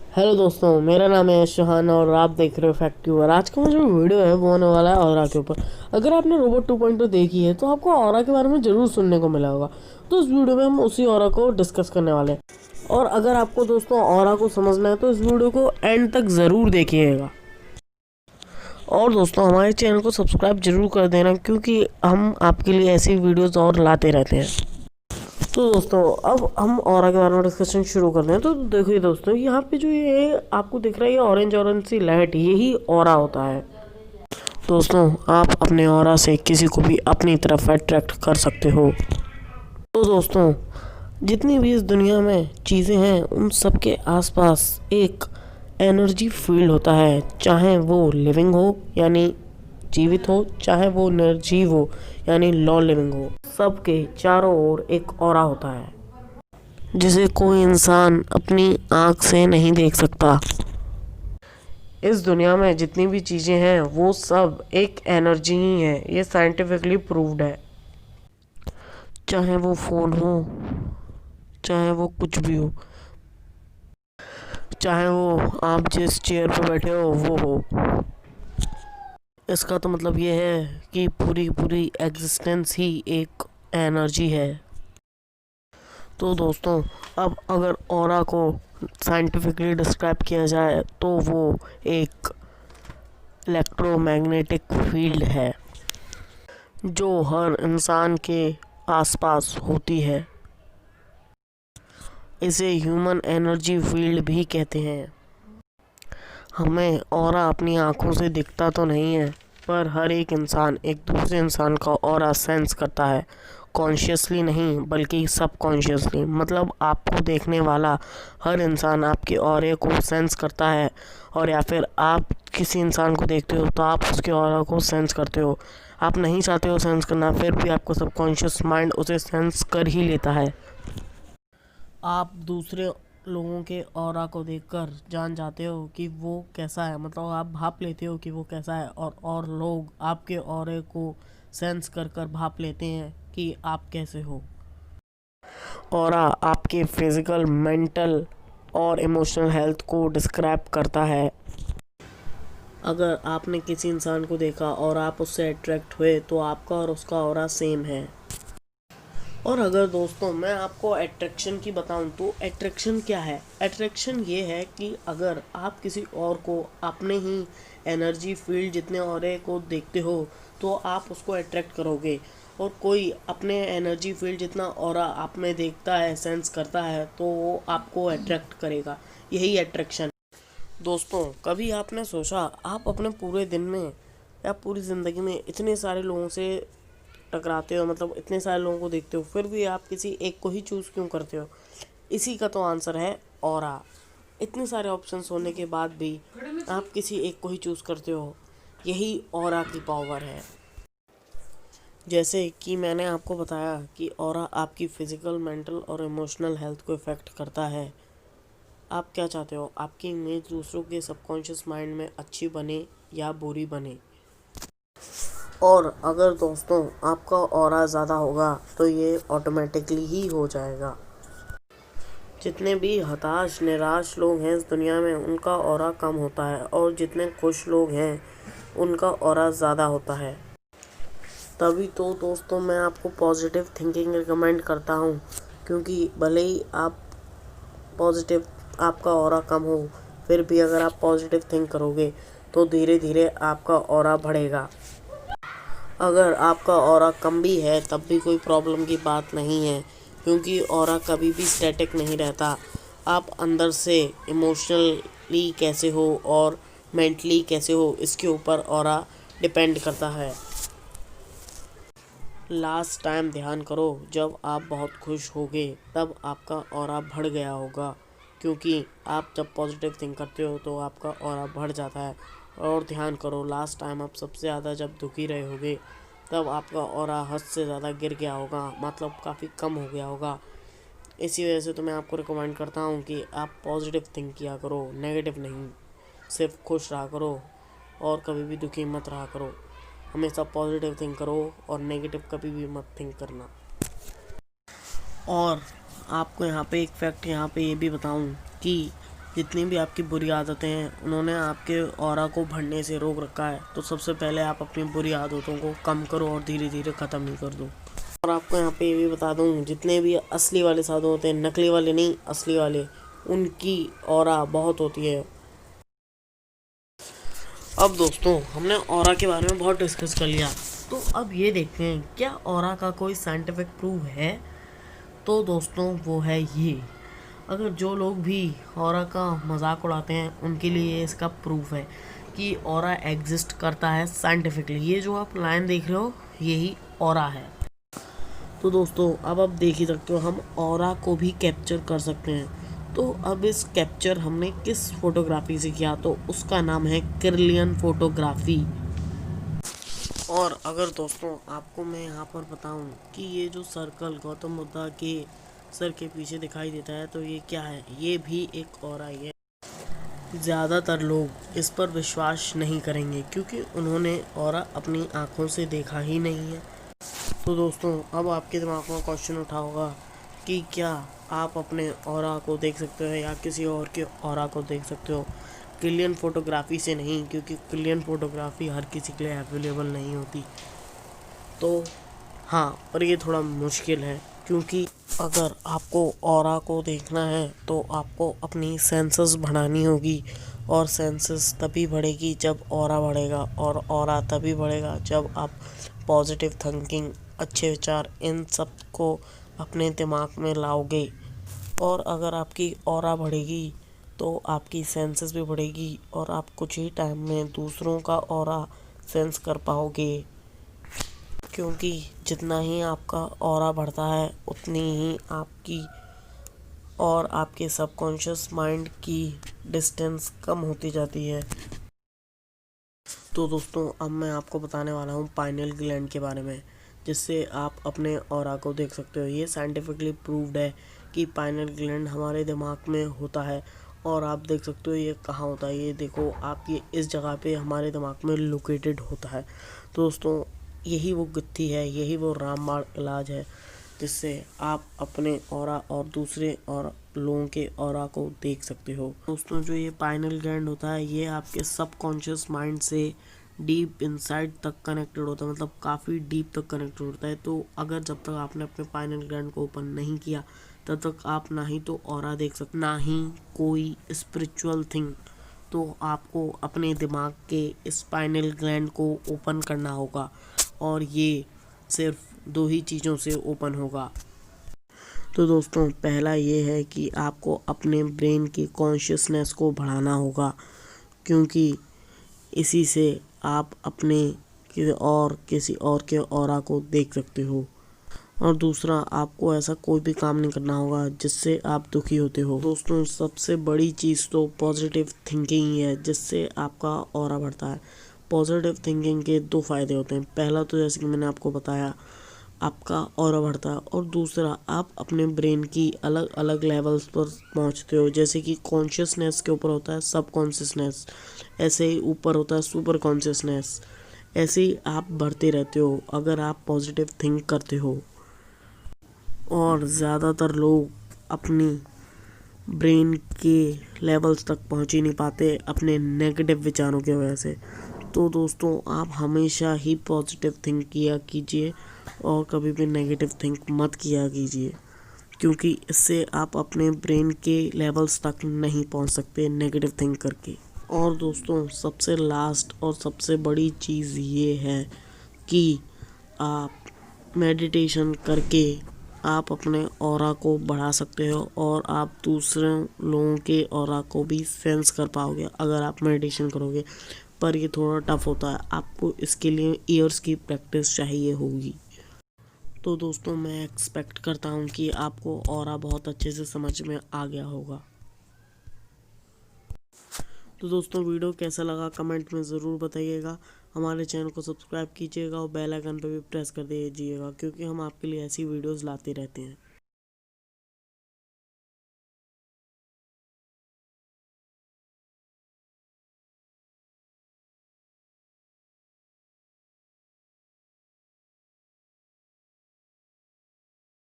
Hello दोस्तों, मेरा नाम है शहान और आप देख रहे हो फैक्ट्री। और आज का जो वीडियो है वो होने वाला है ऑरा के ऊपर। अगर आपने रोबोट 2.0 देखी है तो आपको ऑरा के बारे में ज़रूर सुनने को मिला होगा। तो इस वीडियो में हम उसी ऑरा को डिस्कस करने वाले हैं। और अगर आपको दोस्तों ऑरा को समझना है तो इस वीडियो को एंड तक ज़रूर देखिएगा। और दोस्तों हमारे चैनल को सब्सक्राइब जरूर कर देना, क्योंकि हम आपके लिए ऐसी वीडियोस और लाते रहते हैं। तो दोस्तों अब हम ऑरा के बारे में डिस्कशन शुरू करते हैं। तो देखिए दोस्तों, यहाँ पे जो ये आपको दिख रहा है ये ऑरेंज ऑरेंज सी लाइट, यही ऑरा होता है। दोस्तों आप अपने ऑरा से किसी को भी अपनी तरफ अट्रैक्ट कर सकते हो। तो दोस्तों जितनी भी इस दुनिया में चीज़ें हैं उन सब के आसपास एक एनर्जी फील्ड होता है, चाहे वो लिविंग हो यानी जीवित हो, चाहे वो निर्जीव हो यानी नॉन लिविंग हो। सबके चारों ओर एक ऑरा होता है जिसे कोई इंसान अपनी आँख से नहीं देख सकता। इस दुनिया में जितनी भी चीज़ें हैं वो सब एक एनर्जी ही है, ये साइंटिफिकली प्रूव्ड है। चाहे वो फ़ोन हो, चाहे वो कुछ भी हो, चाहे वो आप जिस चेयर पर बैठे हो वो हो। इसका तो मतलब ये है कि पूरी पूरी एग्जिस्टेंस ही एक एनर्जी है। तो दोस्तों अब अगर ऑरा को साइंटिफिकली डिस्क्राइब किया जाए तो वो एक इलेक्ट्रोमैग्नेटिक फील्ड है जो हर इंसान के आसपास होती है। इसे ह्यूमन एनर्जी फील्ड भी कहते हैं। हमें ऑरा अपनी आँखों से दिखता तो नहीं है, पर हर एक इंसान एक दूसरे इंसान का ऑरा सेंस करता है। कॉन्शियसली नहीं बल्कि सबकॉन्शियसली, मतलब आपको देखने वाला हर इंसान आपके ऑरे को सेंस करता है। और या फिर आप किसी इंसान को देखते हो तो आप उसके ऑरा को सेंस करते हो। आप नहीं चाहते हो सेंस करना, फिर भी आपको सबकॉन्शियस माइंड उसे सेंस कर ही लेता है। आप दूसरे लोगों के ऑरा को देखकर जान जाते हो कि वो कैसा है, मतलब आप भाप लेते हो कि वो कैसा है। और लोग आपके ऑरे को सेंस कर कर भाप लेते हैं कि आप कैसे हो। ऑरा आपके फिजिकल, मेंटल और इमोशनल हेल्थ को डिस्क्राइब करता है। अगर आपने किसी इंसान को देखा और आप उससे अट्रैक्ट हुए तो आपका और उसका ऑरा सेम है। और अगर दोस्तों मैं आपको अट्रैक्शन की बताऊं तो अट्रैक्शन क्या है। अट्रैक्शन ये है कि अगर आप किसी और को अपने ही एनर्जी फील्ड जितने ऑरे को देखते हो तो आप उसको अट्रैक्ट करोगे। और कोई अपने एनर्जी फील्ड जितना ऑरा आप में देखता है, सेंस करता है, तो वो आपको अट्रैक्ट करेगा। यही अट्रैक्शन। दोस्तों कभी आपने सोचा आप अपने पूरे दिन में या पूरी ज़िंदगी में इतने सारे लोगों से टकराते हो, मतलब इतने सारे लोगों को देखते हो, फिर भी आप किसी एक को ही चूज़ क्यों करते हो? इसी का तो आंसर है ऑरा। इतने सारे ऑप्शंस होने के बाद भी आप किसी एक को ही चूज़ करते हो, यही ऑरा की पावर है। जैसे कि मैंने आपको बताया कि ऑरा आपकी फ़िज़िकल, मेंटल और इमोशनल हेल्थ को इफ़ेक्ट करता है। आप क्या चाहते हो, आपकी इमेज दूसरों के सबकॉन्शियस माइंड में अच्छी बने या बुरी बने? और अगर दोस्तों आपका ऑरा ज़्यादा होगा तो ये ऑटोमेटिकली ही हो जाएगा। जितने भी हताश निराश लोग हैं इस दुनिया में उनका ऑरा कम होता है, और जितने खुश लोग हैं उनका ऑरा ज़्यादा होता है। तभी तो दोस्तों मैं आपको पॉजिटिव थिंकिंग रिकमेंड करता हूँ, क्योंकि भले ही आप पॉजिटिव, आपका ऑरा कम हो, फिर भी अगर आप पॉजिटिव थिंक करोगे तो धीरे धीरे आपका ऑरा बढ़ेगा। अगर आपका ऑरा कम भी है तब भी कोई प्रॉब्लम की बात नहीं है, क्योंकि ऑरा कभी भी स्टैटिक नहीं रहता। आप अंदर से इमोशनली कैसे हो और मेंटली कैसे हो इसके ऊपर ऑरा डिपेंड करता है। लास्ट टाइम ध्यान करो जब आप बहुत खुश होगे तब आपका ऑरा बढ़ गया होगा, क्योंकि आप जब पॉजिटिव थिंक करते हो तो आपका ऑरा बढ़ जाता है। और ध्यान करो लास्ट टाइम आप सबसे ज़्यादा जब दुखी रहे होगे तब आपका ऑरा हद से ज़्यादा गिर गया होगा, मतलब काफ़ी कम हो गया होगा। इसी वजह से तो मैं आपको रिकमेंड करता हूँ कि आप पॉजिटिव थिंक किया करो, नेगेटिव नहीं। सिर्फ खुश रहा करो और कभी भी दुखी मत रहा करो। हमेशा पॉजिटिव थिंक करो और नेगेटिव कभी भी मत थिंक करना। और आपको यहाँ पे एक फैक्ट यहाँ पे ये भी बताऊँ कि जितनी भी आपकी बुरी आदतें हैं उन्होंने आपके ऑरा को बढ़ने से रोक रखा है, तो सबसे पहले आप अपनी बुरी आदतों को कम करो और धीरे धीरे ख़त्म ही कर दो। और आपको यहाँ पे ये भी बता दूँ, जितने भी असली वाले साधु होते हैं, नकली वाले नहीं असली वाले, उनकी ऑरा बहुत होती है। अब दोस्तों हमने ऑरा के बारे में बहुत डिस्कस कर लिया, तो अब ये देखते हैं क्या ऑरा का कोई साइंटिफिक प्रूफ है। तो दोस्तों वो है ये, अगर जो लोग भी ऑरा का मजाक उड़ाते हैं उनके लिए इसका प्रूफ है कि ऑरा एग्जिस्ट करता है साइंटिफिकली। ये जो आप लाइन देख रहे हो यही ऑरा है। तो दोस्तों अब आप देख ही सकते हो हम ऑरा को भी कैप्चर कर सकते हैं। तो अब इस कैप्चर हमने किस फोटोग्राफी से किया, तो उसका नाम है किरलियन फोटोग्राफी। और अगर दोस्तों आपको मैं यहाँ पर बताऊँ कि ये जो सर्कल गौतम बुद्धा के सर के पीछे दिखाई देता है, तो ये क्या है, ये भी एक ऑरा ही है। ज़्यादातर लोग इस पर विश्वास नहीं करेंगे क्योंकि उन्होंने ऑरा अपनी आँखों से देखा ही नहीं है। तो दोस्तों अब आपके दिमाग में क्वेश्चन उठा होगा कि क्या आप अपने ऑरा को देख सकते हो या किसी और के ऑरा को देख सकते हो। किरलियन फोटोग्राफी से नहीं, क्योंकि किरलियन फोटोग्राफी हर किसी के लिए अवेलेबल नहीं होती। तो हाँ, और ये थोड़ा मुश्किल है, क्योंकि अगर आपको ऑरा को देखना है तो आपको अपनी सेंसेस बढ़ानी होगी, और सेंसेस तभी बढ़ेगी जब ऑरा बढ़ेगा, और ऑरा तभी बढ़ेगा जब आप पॉजिटिव थिंकिंग, अच्छे विचार, इन सब को अपने दिमाग में लाओगे। और अगर आपकी ऑरा बढ़ेगी तो आपकी सेंसेस भी बढ़ेगी और आप कुछ ही टाइम में दूसरों का ऑरा सेंस कर पाओगे, क्योंकि जितना ही आपका ऑरा बढ़ता है उतनी ही आपकी और आपके सबकॉन्शियस माइंड की डिस्टेंस कम होती जाती है। तो दोस्तों अब मैं आपको बताने वाला हूँ पाइनियल ग्लैंड के बारे में, जिससे आप अपने ऑरा को देख सकते हो। ये साइंटिफिकली प्रूव्ड है कि पाइनियल ग्लैंड हमारे दिमाग में होता है, और आप देख सकते हो ये कहाँ होता है। ये देखो आप, ये इस जगह पे हमारे दिमाग में लोकेटेड होता है। तो दोस्तों यही वो गुत्थी है, यही वो रामबाण इलाज है जिससे आप अपने ऑरा और दूसरे और लोगों के ऑरा को देख सकते हो। दोस्तों जो ये पाइनियल ग्लैंड होता है ये आपके सबकॉन्शियस माइंड से डीप इनसाइड तक कनेक्टेड होता है, मतलब काफ़ी डीप तक कनेक्टेड होता है। तो अगर जब तक आपने अपने पाइनियल ग्लैंड को ओपन नहीं किया तब तक आप ना ही तो ऑरा देख सकते, ना ही कोई स्पिरिचुअल थिंग। तो आपको अपने दिमाग के स्पाइनल ग्लैंड को ओपन करना होगा, और ये सिर्फ दो ही चीज़ों से ओपन होगा। तो दोस्तों पहला ये है कि आपको अपने ब्रेन की कॉन्शियसनेस को बढ़ाना होगा, क्योंकि इसी से आप अपने किसी और के ऑरा को देख सकते हो। और दूसरा, आपको ऐसा कोई भी काम नहीं करना होगा जिससे आप दुखी होते हो। दोस्तों सबसे बड़ी चीज़ तो पॉजिटिव थिंकिंग ही है, जिससे आपका ऑरा बढ़ता है। पॉजिटिव थिंकिंग के दो फायदे होते हैं। पहला तो जैसे कि मैंने आपको बताया, आपका ऑरा बढ़ता है, और दूसरा आप अपने ब्रेन की अलग अलग लेवल्स पर पहुंचते हो। जैसे कि कॉन्शियसनेस के ऊपर होता है सब कॉन्शियसनेस, ऐसे ही ऊपर होता है सुपर कॉन्शियसनेस। ऐसे ही आप बढ़ते रहते हो अगर आप पॉजिटिव थिंक करते हो। और ज़्यादातर लोग अपनी ब्रेन के लेवल्स तक पहुंच ही नहीं पाते अपने नेगेटिव विचारों की वजह से। तो दोस्तों आप हमेशा ही पॉजिटिव थिंक किया कीजिए और कभी भी नेगेटिव थिंक मत किया कीजिए, क्योंकि इससे आप अपने ब्रेन के लेवल्स तक नहीं पहुंच सकते नेगेटिव थिंक करके। और दोस्तों सबसे लास्ट और सबसे बड़ी चीज़ ये है कि आप मेडिटेशन करके आप अपने ऑरा को बढ़ा सकते हो, और आप दूसरे लोगों के ऑरा को भी सेंस कर पाओगे अगर आप मेडिटेशन करोगे। पर ये थोड़ा टफ होता है, आपको इसके लिए ईयर्स की प्रैक्टिस चाहिए होगी। तो दोस्तों मैं एक्सपेक्ट करता हूँ कि आपको ऑरा बहुत अच्छे से समझ में आ गया होगा। तो दोस्तों वीडियो कैसा लगा कमेंट में ज़रूर बताइएगा। हमारे चैनल को सब्सक्राइब कीजिएगा और बेल आइकन पर भी प्रेस कर दीजिएगा, क्योंकि हम आपके लिए ऐसी वीडियोस लाते रहते हैं।